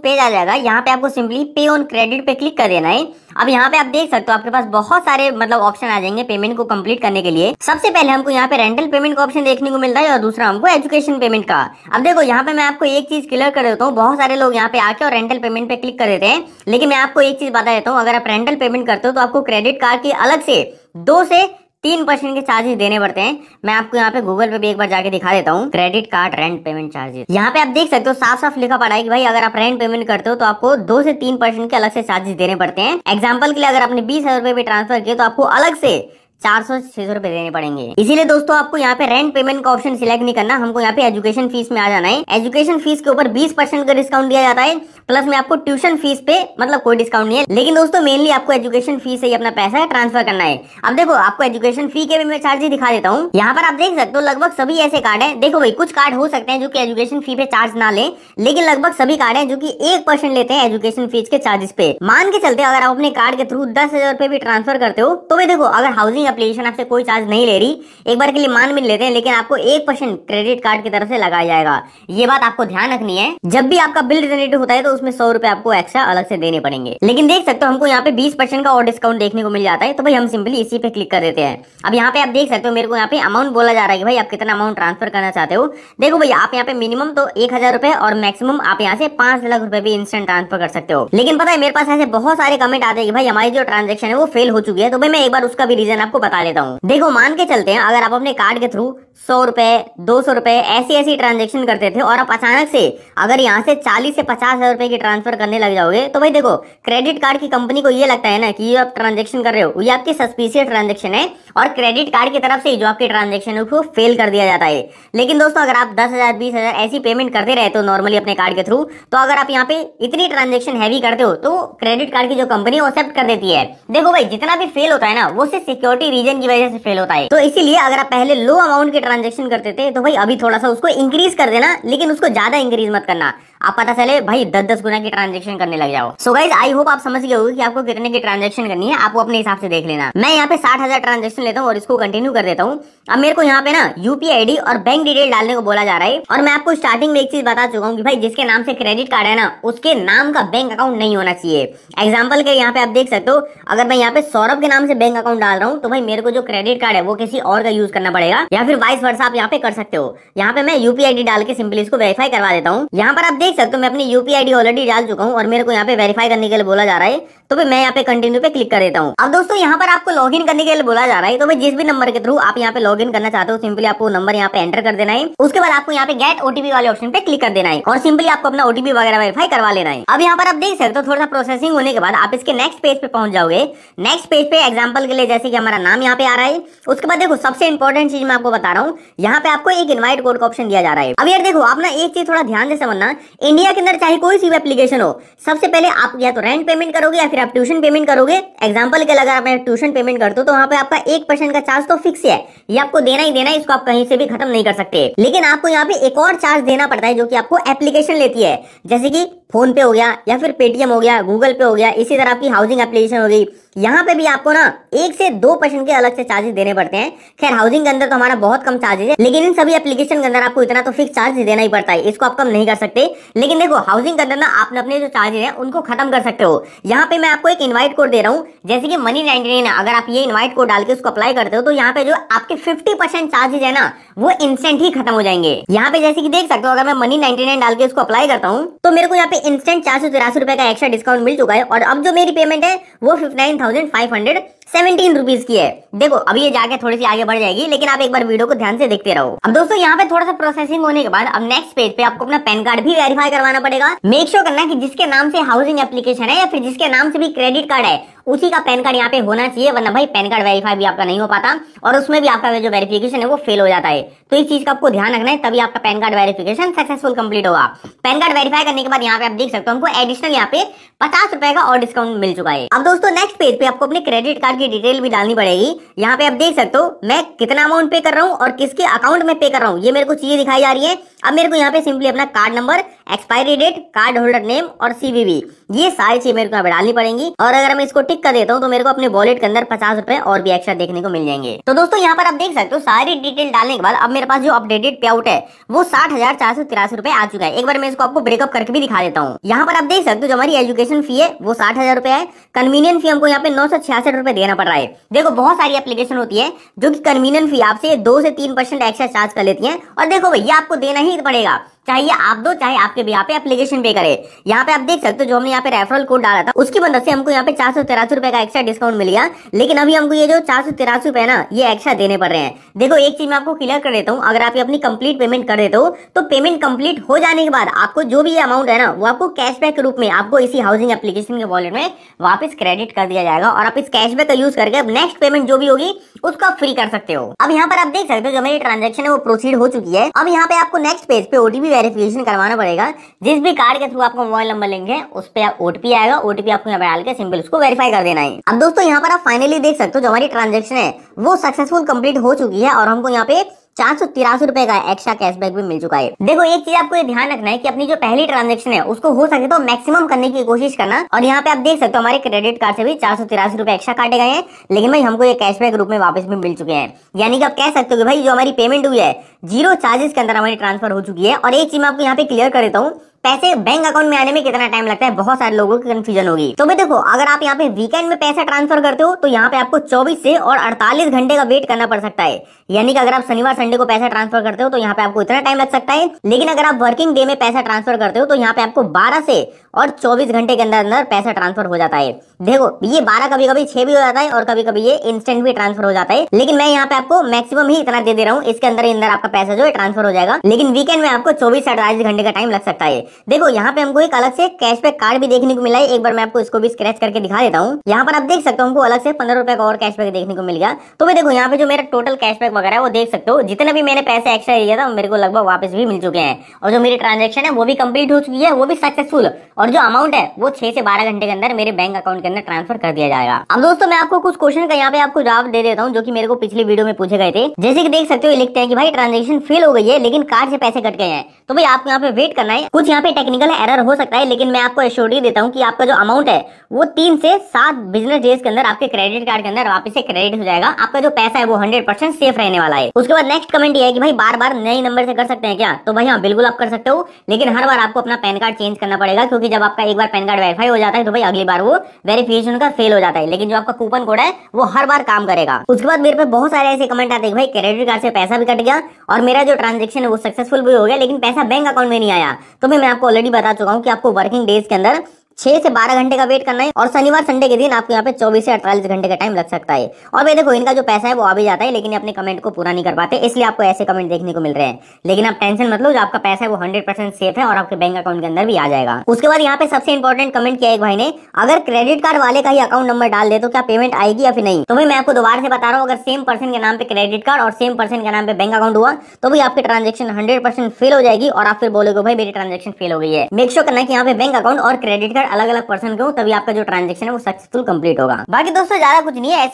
Page आ जाएगा। यहाँ पे आपको सिंपली पे ऑन क्रेडिट पे क्लिक कर देना है। अब यहाँ पे आप देख सकते हो आपके पास बहुत सारे मतलब ऑप्शन आ जाएंगे पेमेंट को कंप्लीट करने के लिए। सबसे पहले हमको यहाँ पे रेंटल पेमेंट का ऑप्शन देखने को मिलता है और दूसरा हमको एजुकेशन पेमेंट का। अब देखो यहाँ पे मैं आपको एक चीज क्लियर कर देता हूँ, बहुत सारे लोग यहाँ पे आके और रेंटल पेमेंट पे क्लिक कर देते हैं, लेकिन मैं आपको एक चीज बता देता हूँ, अगर आप रेंटल पेमेंट करते हो तो आपको क्रेडिट कार्ड की अलग से 2 से 3% के चार्जेस देने पड़ते हैं। मैं आपको यहाँ पे गूगल पे भी एक बार जाके दिखा देता हूँ, credit card rent payment charges. यहाँ पे आप देख सकते हो साफ साफ लिखा पड़ा है कि भाई अगर आप रेंट पेमेंट करते हो तो आपको 2 से 3% के अलग से चार्जेस देने पड़ते हैं। एग्जाम्पल के लिए अगर आपने 20,000 रुपए भी ट्रांसफर किए तो आपको अलग से 400-600 रुपए देने पड़ेंगे। इसीलिए दोस्तों आपको यहाँ पे रेंट पेमेंट का ऑप्शन सिलेक्ट नहीं करना, हमको यहाँ पे एजुकेशन फीस में आ जाना है। एजुकेशन फीस के ऊपर 20% का डिस्काउंट दिया जाता है, प्लस में आपको ट्यूशन फीस पे मतलब कोई डिस्काउंट नहीं है, लेकिन दोस्तों मेनली आपको एजुकेशन फीस से ही अपना पैसा ट्रांसफर करना है। अब देखो आपको एजुकेशन फी के भी मैं चार्ज दिखा देता हूँ। यहाँ पर आप देख सकते हो लगभग सभी ऐसे कार्ड है। देखो भाई कुछ कार्ड हो सकते हैं जो कि एजुकेशन फी पे चार्ज ना ले, लेकिन लगभग सभी कार्ड है जो कि 1% लेते हैं एजुकेशन फीस के चार्जेस पे। मान के चलते अगर आप अपने कार्ड के थ्रू 10,000 रुपए भी ट्रांसफर करते हो तो भाई देखो अगर हाउसिंग एप्लीकेशन आपसे कोई चार्ज नहीं ले रही, एक बार के लिए मान भी लेते हैं, लेकिन आपको 1% क्रेडिट कार्ड की तरफ से लगाया जाएगा। ये बात आपको ध्यान रखनी है। जब भी आपका बिल जनरेट होता है तो उसमें 100 रुपए आपको एक्स्ट्रा अलग से देने पड़ेंगे। लेकिन देख सकते हो हमको यहाँ पे 20% का और डिस्काउंट देखने को मिल जाता है, तो भाई हम सिंपली इसी पे क्लिक कर देते हैं। अब यहाँ पे आप देख सकते हो मेरे को यहाँ पे अमाउंट बोला जा रहा है कि भाई आप कितना अमाउंट ट्रांसफर करना चाहते हो। देखो भाई आप यहाँ पे मिनिमम तो 1,000 रुपए और मैक्सिमम आप यहाँ से 5 लाख रुपए भी इंस्टेंट ट्रांसफर कर सकते हो। लेकिन पता है मेरे पास ऐसे बहुत सारे कमेंट आते हैं कि भाई हमारी जो ट्रांजेक्शन है वो फेल हो चुकी है, तो भाई मैं एक बार उसका भी रीजन आपको बता देता हूँ। देखो मान के चलते हैं अगर आप अपने कार्ड के थ्रू 100 रुपए 200 रुपए ऐसी ट्रांजेक्शन करते थे और आप अचानक से अगर यहाँ से 40 से 50,000 रुपए की ट्रांसफर करने लग जाओगे, तो भाई देखो क्रेडिट कार्ड की कंपनी को ये लगता है ना कि ये आप ट्रांजेक्शन कर रहे हो ये आपकी सस्पिशियस ट्रांजेक्शन है और क्रेडिट कार्ड की तरफ से जो आपकी ट्रांजेक्शन है उसको फेल कर दिया जाता है। लेकिन दोस्तों अगर आप 10,000 20,000 ऐसी पेमेंट करते रहते हो नॉर्मली अपने कार्ड के थ्रू, तो अगर आप यहाँ पे इतनी ट्रांजेक्शन हैवी करते हो तो क्रेडिट कार्ड की जो कंपनी वो एक्सेप्ट कर देती है। देखो भाई जितना भी फेल होता है ना वो सिर्फ सिक्योरिटी रीजन की वजह से फेल होता है, तो इसीलिए अगर आप पहले लो अमाउंट के ट्रांजेक्शन करते थे तो भाई अभी थोड़ा सा उसको इंक्रीज कर देना, लेकिन उसको ज्यादा इंक्रीज मत करना। आप पता चले भाई 10-10 गुना की ट्रांजेक्शन करने लग जाओ। सो गाइस आई होप आप समझ गए होंगे कि आपको कितने की ट्रांजेक्शन करनी है, आपको अपने हिसाब से देख लेना। मैं यहाँ पे 60,000 ट्रांजेक्शन लेता हूँ और इसको कंटिन्यू कर देता हूँ। अब मेरे को यहाँ पे ना यूपीआई आईडी और बैंक डिटेल डालने को बोला जा रहा है, और मैं आपको स्टार्टिंग में एक चीज बता चुका हूँ कि भाई जिसके नाम से क्रेडिट कार्ड है ना उसके नाम का बैंक अकाउंट नहीं होना चाहिए। एग्जाम्पल के यहाँ पे आप देख सकते हो अगर मैं यहाँ पे सौरभ के नाम से बैंक अकाउंट डाल रहा हूँ तो भाई मेरे को जो क्रेडिट कार्ड है वो किसी और का यूज करना पड़ेगा, या फिर वाइस वर्सा आप यहाँ पे कर सकते हो। यहाँ पे मैं यूपीआई आईडी डाल के सिंपली इसको वेरीफाई करवा देता हूँ। यहाँ पर आप देख सकते हो मैं अपनी यूपीआई आईडी ऑलरेडी डाल चुका हूँ और मेरे को यहाँ पे वेरीफाई करने के लिए बोला जा रहा है, तो भाई मैं यहाँ पे कंटिन्यू पे क्लिक कर देता हूँ। अब दोस्तों यहाँ पर आपको लॉगिन करने के लिए बोला जा रहा है, तो भाई जिस भी नंबर के थ्रू आप यहाँ पे लॉगिन करना चाहते हो सिंपली आपको नंबर यहाँ पे एंटर कर देना है। उसके बाद आपको यहाँ पे गेट ओटीपी वाले ऑप्शन पे क्लिक कर देना है और सिंपली आपको अपना ओटीपी वगैरह वेरीफाई करवा लेना है। अब यहाँ पर आप देख सकते हो थोड़ा सा प्रोसेसिंग होने के बाद आप इसके नेक्स्ट पेज पे पहुंच जाओगे। नेक्स्ट पेज पे एग्जाम्पल के लिए जैसे कि हमारा नाम यहाँ पे आ रहा है, उसके बाद देखो सबसे इंपॉर्टेंट चीज मैं आपको बता रहा हूँ, यहाँ पे आपको एक इनवाइट कोड का ऑप्शन दिया जा रहा है। अब यार देखो आप ना एक चीज थोड़ा ध्यान से समझना, इंडिया के अंदर चाहे कोई सी भी एप्लीकेशन हो, सबसे पहले आप या तो रेंट पेमेंट करोगे या फिर आप ट्यूशन पेमेंट करोगे। एग्जाम्पल के लिए अगर आप ट्यूशन पेमेंट करते हो तो वहां पे आपका 1% का चार्ज तो फिक्स है, ये आपको देना ही देना है, इसको आप कहीं से भी खत्म नहीं कर सकते। लेकिन आपको यहाँ पे एक और चार्ज देना पड़ता है जो कि आपको एप्लीकेशन लेती है, जैसे कि फोन पे हो गया या फिर पेटीएम हो गया, गूगल पे हो गया, इसी तरह आपकी हाउसिंग एप्लीकेशन हो गई। यहाँ पे भी आपको ना 1 से 2% के अलग से चार्जेस देने पड़ते हैं। खैर हाउसिंग के अंदर तो हमारा बहुत कम चार्जेस है, लेकिन इन सभी एप्लीकेशन के अंदर आपको इतना तो फिक्स चार्ज देना ही पड़ता है, इसको आप कम नहीं कर सकते। लेकिन देखो हाउसिंग के अंदर ना आपने अपने जो चार्जेस हैं उनको खत्म कर सकते हो। यहाँ पे मैं आपको एक इनवाइट कोड दे रहा हूँ, जैसे कि मनी 99 है, अगर आप ये इनवाइट कोड डाल के उसको अप्लाई करते हो तो यहाँ पे जो आपके 50% चार्जेस है ना वो इंस्टेंट ही खत्म हो जाएंगे। यहाँ पे जैसे कि देख सकते हो अगर मैं मनी 99 डाल के इसको अप्लाई करता हूँ तो मेरे को यहाँ पे इंस्टेंट 483 रुपए का एक्स्ट्रा डिस्काउंट मिल चुका है, और अब जो मेरी पेमेंट है वो 59,517 रुपीज की है। देखो अभी ये जाके थोड़ी सी आगे बढ़ जाएगी, लेकिन आप एक बार वीडियो को ध्यान से देखते रहो। अब दोस्तों यहाँ पे थोड़ा सा प्रोसेसिंग होने के बाद अब नेक्स्ट पेज पे आपको अपना पैन कार्ड भी वेरीफाई करवाना पड़ेगा। मेक श्योर करना कि जिसके नाम से हाउसिंग एप्लीकेशन है या फिर जिसके नाम से भी क्रेडिट कार्ड है उसी का पैन कार्ड यहाँ पे होना चाहिए, वरना भाई पैन कार्ड वेरीफाई भी आपका नहीं हो पाता और उसमें भी आपका जो वेरिफिकेशन है वो फेल हो जाता है। तो इस चीज का आपको ध्यान रखना है, तभी आपका pan card verification successful complete होगा। पैन कार्ड वेरीफाई करने के बाद यहाँ पे आप देख सकते हो हमको एडिशनल यहाँ पे 50 रुपए का और डिस्काउंट मिल चुका है। अब दोस्तों नेक्स्ट पेज पे आपको अपने क्रेडिट कार्ड बार की डिटेल भी डालनी पड़ेगी। यहाँ पे आप देख सकते हो मैं कितना अमाउंट पे कर रहा हूँ और किसके अकाउंट में पे कर रहा हूँ, ये मेरे को चीजें दिखाई जा रही है। अब मेरे को यहाँ पे सिंपली अपना card number, expiry date, card holder name और सीवीवी, ये सारी चीज मेरे को यहाँ पे डालनी पड़ेंगी। और अगर मैं इसको टिक कर देता हूँ तो मेरे को अपने वॉलेट के अंदर 50 रुपए और भी एक्स्ट्रा देखने को मिल जाएंगे। तो दोस्तों यहाँ पर आप देख सकते हो सारी डिटेल डालने के बाद अब मेरे पास जो अपडेटेड पे आउट है वो 60,483 रुपए आ चुका है। एक बार मैं इसको आपको ब्रेकअप करके भी दिखा देता हूँ। यहाँ पर आप देख सकते हो जो हमारी एजुकेशन फी है वो 60,000 रुपए है। कन्वीनियंट फी हमको यहाँ पे 966 रुपए देना पड़ रहा है। देखो बहुत सारी एप्लीकेशन होती है जो कि कन्वीनियंट फी आपसे 2 से 3% एक्स्ट्रा चार्ज कर लेती है, और देखो भैया आपको देना ही पड़ेगा, चाहिए आप दो चाहे आपके भी यहाँ पे एप्लीकेशन पे करे। यहाँ पे आप देख सकते हो जो हमने यहाँ पे रेफरल कोड डाला था उसकी मदद से हमको यहाँ पे 483 रुपए का एक्स्ट्रा डिस्काउंट मिल गया, लेकिन अभी हमको ये जो 483 रुपए ना ये एक्स्ट्रा देने पड़ रहे हैं। देखो एक चीज मैं आपको क्लियर कर देता हूँ, अगर आप अपनी कंप्लीट पेमेंट कर देते हो तो पेमेंट कंप्लीट हो जाने के बाद आपको जो भी अमाउंट है ना वो आपको कैशबैक के रूप में आपको इसी हाउसिंग एप्लीकेशन के वॉलेट में वापस क्रेडिट कर दिया जाएगा, और आप इस कैशबैक का यूज करके अब नेक्स्ट पेमेंट जो भी होगी उसको फ्री कर सकते हो। अब यहाँ पर आप देख सकते हो जो मेरी ट्रांजेक्शन है वो प्रोसीड हो चुकी है। अब यहाँ पे आपको नेक्स्ट पेज पे ओटीपी वेरिफिकेशन करवाना पड़ेगा। जिस भी कार्ड के थ्रू आपको मोबाइल नंबर लेंगे उस पे ओटीपी आएगा, ओटीपी आपको यहाँ पे डाल के सिंपल उसको वेरीफाई कर देना है। अब दोस्तों यहाँ पर आप फाइनली देख सकते हो जो हमारी ट्रांजेक्शन है वो सक्सेसफुल कंप्लीट हो चुकी है और हमको यहाँ पे 483 रुपए का एक्स्ट्रा कैशबैक भी मिल चुका है। देखो एक चीज आपको ये ध्यान रखना है कि अपनी जो पहली ट्रांजैक्शन है उसको हो सके तो मैक्सिमम करने की कोशिश करना। और यहाँ पे आप देख सकते हो हमारे क्रेडिट कार्ड से भी 483 रुपए एक्स्ट्रा काटे गए हैं, लेकिन भाई हमको ये कैशबैक रूप में वापस भी मिल चुके हैं। यानी कि आप कह सकते हो कि भाई जो हमारी पेमेंट हुई है 0 चार्जेस के अंदर हमारी ट्रांसफर हो चुकी है। और एक चीज मैं आपको यहाँ पे क्लियर कर देता हूँ, पैसे बैंक अकाउंट में आने में कितना टाइम लगता है, बहुत सारे लोगों की कंफ्यूजन होगी। तो भाई देखो अगर आप यहाँ पे वीकेंड में पैसा ट्रांसफर करते हो तो यहाँ पे आपको 24 से और 48 घंटे का वेट करना पड़ सकता है। यानी कि अगर आप शनिवार संडे को पैसा ट्रांसफर करते हो तो यहाँ पे आपको इतना टाइम लग सकता है, लेकिन अगर आप वर्किंग डे में पैसा ट्रांसफर करते हो तो यहाँ पे आपको 12 से और 24 घंटे के अंदर अंदर पैसा ट्रांसफर हो जाता है। देखो ये 12 कभी कभी 6 भी हो जाता है और कभी कभी ये इंस्टेंट भी ट्रांसफर हो जाता है, लेकिन मैं यहाँ पे आपको मैक्सिमम ही इतना दे रहा हूँ, इसके अंदर अंदर आपका पैसा जो है ट्रांसफर हो जाएगा। लेकिन वीकेंड में आपको 24 से 48 घंटे का टाइम लग सकता है। देखो यहाँ पे हमको एक अलग से कैशबैक कार्ड भी देखने को मिला है। एक बार मैं आपको इसको भी स्क्रैच करके दिखा देता हूँ। यहाँ पर आप देख सकते हो हमको अलग से 15 रुपए का और कैशबैक देखने को मिल गया। तो भाई देखो यहाँ पे जो मेरा टोटल कैशबैक वगैरह है वो देख सकते हो, जितने भी मैंने पैसे एक्स्ट्रा दिया था मेरे को लगभग वापस भी मिल चुके हैं, और जो मेरी ट्रांजेक्शन है वो भी कंप्लीट हो चुकी है, वो भी सक्सेसफुल, और जो अमाउंट है वो 6 से 12 घंटे के अंदर मेरे बैंक अकाउंट के अंदर ट्रांसफर कर दिया जाएगा। अब दोस्तों मैं आपको कुछ क्वेश्चन का यहाँ पे आपको जवाब दे देता हूँ जो कि मेरे को पिछली वीडियो में पूछे गए थे। जैसे कि देख सकते हो लिखते हैं कि भाई ट्रांजेक्शन फेल हो गई है लेकिन कार्ड से पैसे कट गए हैं, तो भाई आपको यहाँ पे वेट करना है। कुछ यहाँ पे टेक्निकल एरर हो सकता है, लेकिन मैं आपको एश्योरिटी देता हूँ कि आपका जो अमाउंट है वो 3 से 7 बिजनेस डेज के अंदर आपके क्रेडिट कार्ड के अंदर वापस से क्रेडिट हो जाएगा। आपका जो पैसा है वो 100% सेफ रहने वाला है। उसके बाद नेक्स्ट कमेंट ये है कि भाई बार बार नए नंबर से कर सकते हैं क्या, तो भाई हाँ बिल्कुल आप कर सकते हो, लेकिन हर बार आपको अपना पैन कार्ड चेंज करना पड़ेगा, क्योंकि जब आपका एक बार पैन कार्ड वेरीफाई हो जाता है तो भाई अगली बार वो वेरिफिकेशन का फेल हो जाता है, लेकिन जो आपका कूपन कोड है वो हर बार काम करेगा। उसके बाद मेरे पे बहुत सारे ऐसे कमेंट आते हैं भाई क्रेडिट कार्ड से पैसा भी कट गया और मेरा जो ट्रांजेक्शन है वो सक्सेसफुल भी हो गया, लेकिन पैसा बैंक अकाउंट में नहीं आया। तो मैं आपको ऑलरेडी बता चुका हूँ कि आपको वर्किंग डेज के अंदर 6 से 12 घंटे का वेट करना है, और शनिवार संडे के दिन आपको यहाँ पे 24 से 48 घंटे का टाइम लग सकता है। और भाई देखो इनका जो पैसा है वो आ भी जाता है, लेकिन अपने कमेंट को पूरा नहीं कर पाते, इसलिए आपको ऐसे कमेंट देखने को मिल रहे हैं। लेकिन आप टेंशन मत लो, जो आपका पैसा है वो 100% सेफ है और आपके बैंक अकाउंट के अंदर भी आ जाएगा। उसके बाद यहाँ पे सबसे इंपॉर्टेंट कमेंट किया एक भाई ने, अगर क्रेडिट कार्ड वाले का ही अकाउंट नंबर डाल दे तो क्या पेमेंट आएगी या फिर नहीं। तो भाई मैं आपको दोबारा से बता रहा हूँ, अगर सेम पर्सन के नाम पे क्रेडिट कार्ड और सेम पर्सन के नाम पे बैंक अकाउंट हुआ तो भाई आपकी ट्रांजेक्शन 100% फेल हो जाएगी और आप फिर बोलोगे भाई मेरी ट्रांजेक्शन फेल हो गई है। मेक श्योर करना है कि यहाँ पे बैंक अकाउंट और क्रेडिट कार्ड अलग अलग पर्सन को, तभी आपका जो ट्रांजेक्शन है वो सक्सेसफुल कंप्लीट होगा। बाकी दोस्तों ज्यादा कुछ नहीं है, ऐसी